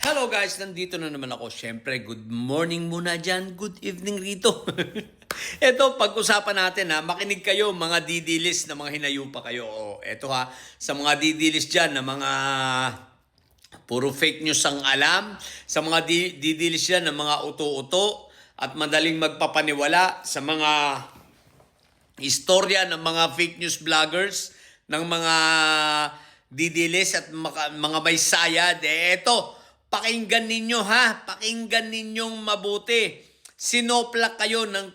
Hello guys, nandito na naman ako. Siyempre, good morning muna dyan. Good evening rito. Ito, pag-usapan natin ha. Makinig kayo, mga didilis na mga hinayupa kayo. Eto ha, sa mga didilis dyan na mga puro fake news ang alam. Sa mga didilis dyan na mga uto-uto at madaling magpapaniwala sa mga istorya ng mga fake news vloggers, ng mga didilis at mga may sayad. Eto, pakinggan ninyo ha, pakinggan ninyong mabuti. Sinopla kayo ng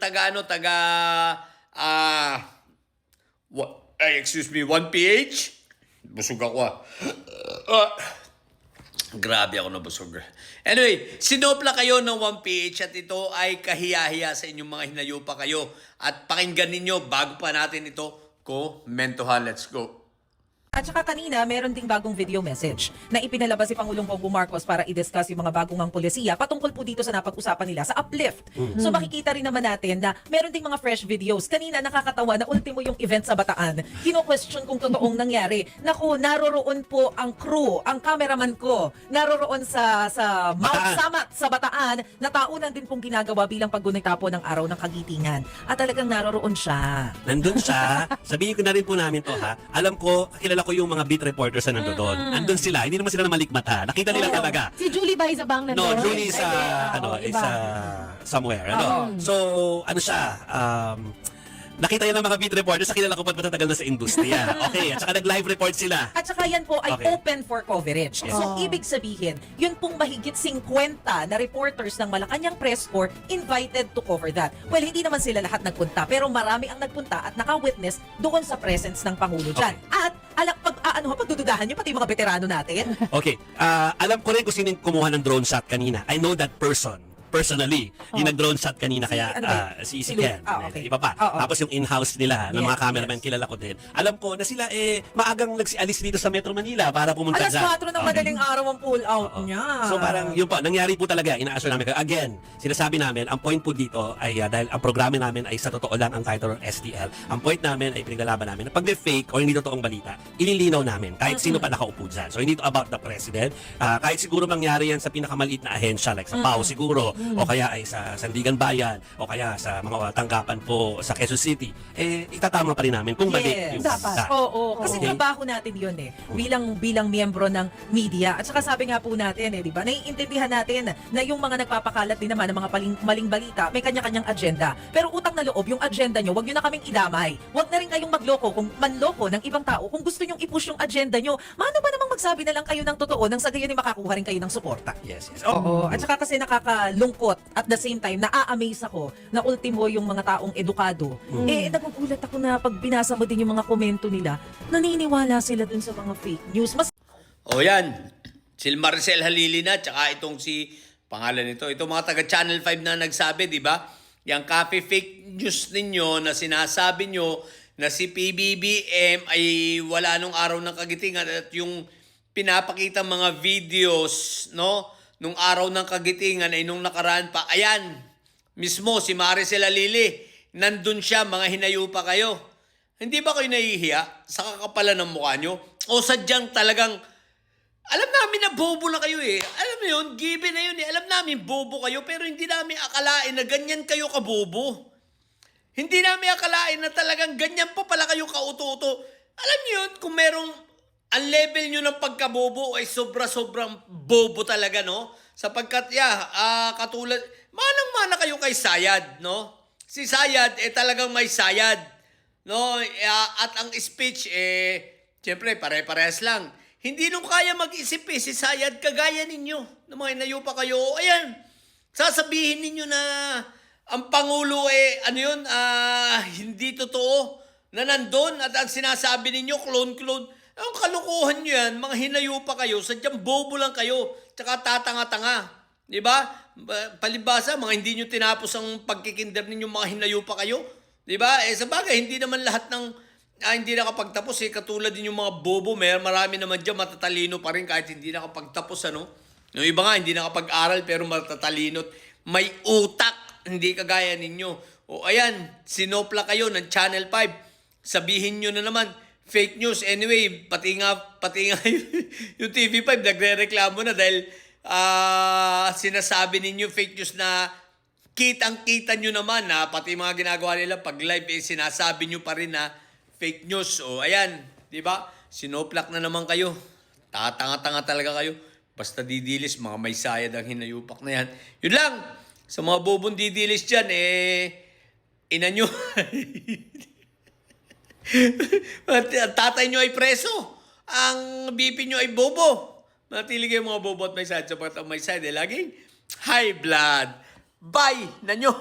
excuse me, 1PH? Busog ako Grabe ako na busog. Anyway, sinopla kayo ng 1PH at ito ay kahiya-hiya sa inyong mga hinayupa kayo. At pakinggan ninyo, bago pa natin ito, komentohan. Let's go. At saka kanina, meron ding bagong video message na ipinalabas si Pangulong Bongbong Marcos para i-discuss yung mga bagong ang polisiya patungkol po dito sa napag-usapan nila sa uplift. So makikita rin naman natin na meron ding mga fresh videos. Kanina nakakatawa na ultimo yung event sa Bataan. Kino-question kung totoong nangyari. Naku, naroroon po ang crew, ang cameraman ko, naroroon sa Mount Samat sa Bataan na taunan din pong ginagawa bilang paggunita po ng araw ng kagitingan. At talagang naroroon siya. Nandun siya. Sabihin ko na rin po namin to ha. Alam ko, kilala ko yung mga beat reporters na nandoon. Andun sila. Hindi naman sila na malikmat ha. Nakita nila talaga. Si Julie Baizabang No, nandoon. Julie sa, iba. somewhere. So, ano siya, nakita yan ng mga beat reporters, kilala ko pa matagal na sa industriya. Okay, at saka nag-live report sila. At saka yan po ay Okay. open for coverage. Yes. So, ibig sabihin, yun pong mahigit 50 na reporters ng Malacanang Press Corps invited to cover that. Well, hindi naman sila lahat nagpunta, pero marami ang nagpunta at naka-witness doon sa presence ng Pangulo dyan. Okay. At, pagdududahan nyo, pati mga veterano natin. Okay, alam ko rin kung sino yung kumuha ng drone shot kanina. I know that person. Personally, yung nag-drone shot kanina, Si, kaya ano ba yun? si Si Ken, okay. iba pa. Oo. Tapos yung in-house nila, ng Yes, mga cameraman, yes. kilala ko din. Alam ko na sila maagang nagsialis dito sa Metro Manila para pumunta Alas dyan. 4 ng madaling araw ang pull out Oo. niya. So parang yun po, nangyari po talaga, ina-assure namin. Again, sinasabi namin, ang point po dito ay dahil ang programa namin ay sa totoo lang ang title ng STL. Ang point namin ay pinaglalaban namin na pag may fake o hindi totoong balita, ililinaw namin kahit sino pa nakaupo dyan. So hindi to about the president. Kahit siguro mangyari yan sa pinakamaliit na ahensya like sa PAO siguro o kaya ay sa Sandigan Bayan o kaya sa mga tanggapan po sa Quezon City, itatama pa rin namin kung mali Yes. yung Dapat. balita. Oo, kasi Okay. trabaho natin 'yun bilang miyembro ng media. At saka sabi nga po natin 'di ba? Naiintindihan natin na yung mga nagpapakalat din naman ng mga maling balita, may kanya-kanyang agenda. Pero utang na loob yung agenda nyo, wag niyo na kaming idamay. Wag na rin kayong magloko kung manloko ng ibang tao. Kung gusto niyo i-push yung agenda nyo, mano ba namang magsabi na lang kayo ng totoo nang sa gayon ay makakuha rin kayo ng suporta. Yes, yes. Oo, at saka kasi nakakalungkot at the same time, na-amaze ako na ultimo yung mga taong edukado. Nagugulat ako na pag binasa mo din yung mga komento nila, naniniwala sila dun sa mga fake news. Mas O yan, si Maricel Halilina, tsaka itong si, pangalan nito, itong mga taga Channel 5 na nagsabi, di ba? Yung copy fake news ninyo na sinasabi nyo na si PBBM ay wala nung araw ng kagitingan at yung pinapakita mga videos, no? Nung araw ng kagitingan ay nung nakaraan pa. Ayan, mismo si Maricel Halili, nandun siya, mga hinayupa kayo. Hindi ba kayo nahihiya sa kakapalan ng mukha nyo? O sadyang talagang, alam namin na bobo na kayo eh. Alam mo yun, given na yun eh. Alam namin bobo kayo, pero hindi namin akalain na ganyan kayo kabobo. Hindi namin akalain na talagang ganyan pa pala kayo kauto-uto. Alam niyo yun, kung merong ang level nyo ng pagkabobo ay sobra-sobrang bobo talaga, no? Sapagkat, katulad, manang-mana kayo kay Sayad, no? Si Sayad, talagang may Sayad, no? At ang speech, siyempre, pare-parehas lang. Hindi nung kaya mag-isip si Sayad, kagaya ninyo, na mga inayo pa kayo. Ayan, sasabihin ninyo na ang Pangulo hindi totoo na nandun at ang sinasabi ninyo, clone-clone. Ang kalukuhan nyo yan, mga hinayo pa kayo, sadyang bobo lang kayo, tsaka tatanga-tanga. Di ba? Palibasa, mga hindi nyo tinapos ang pagkikinder ninyo, mga hinayo pa kayo. Di ba? Sa bagay, hindi naman lahat ng hindi nakapagtapos. Katulad din yung mga bobo, marami naman dyan matatalino pa rin kahit hindi nakapagtapos. Yung iba nga, hindi nakapag-aral pero matatalino. May utak, hindi kagaya ninyo. O ayan, sinopla kayo ng Channel 5. Sabihin nyo na naman, fake news. Anyway, pati nga yung TV5 nagre-reklamo na dahil sinasabi ninyo fake news na kitang-kita nyo naman na pati mga ginagawa nila pag live sinasabi nyo pa rin na fake news. O ayan, di ba? Sinoplak na naman kayo. Tatanga-tanga talaga kayo. Basta didilis, mga may sayad ang hinayupak na yan. Yun lang. Sa mga bobong didilis dyan, ina nyo. Tatay nyo ay preso. Ang BP nyo ay bobo. Matili kayo mga bobo at may side. Sapat ang may side, laging high blood. Bye na nyo.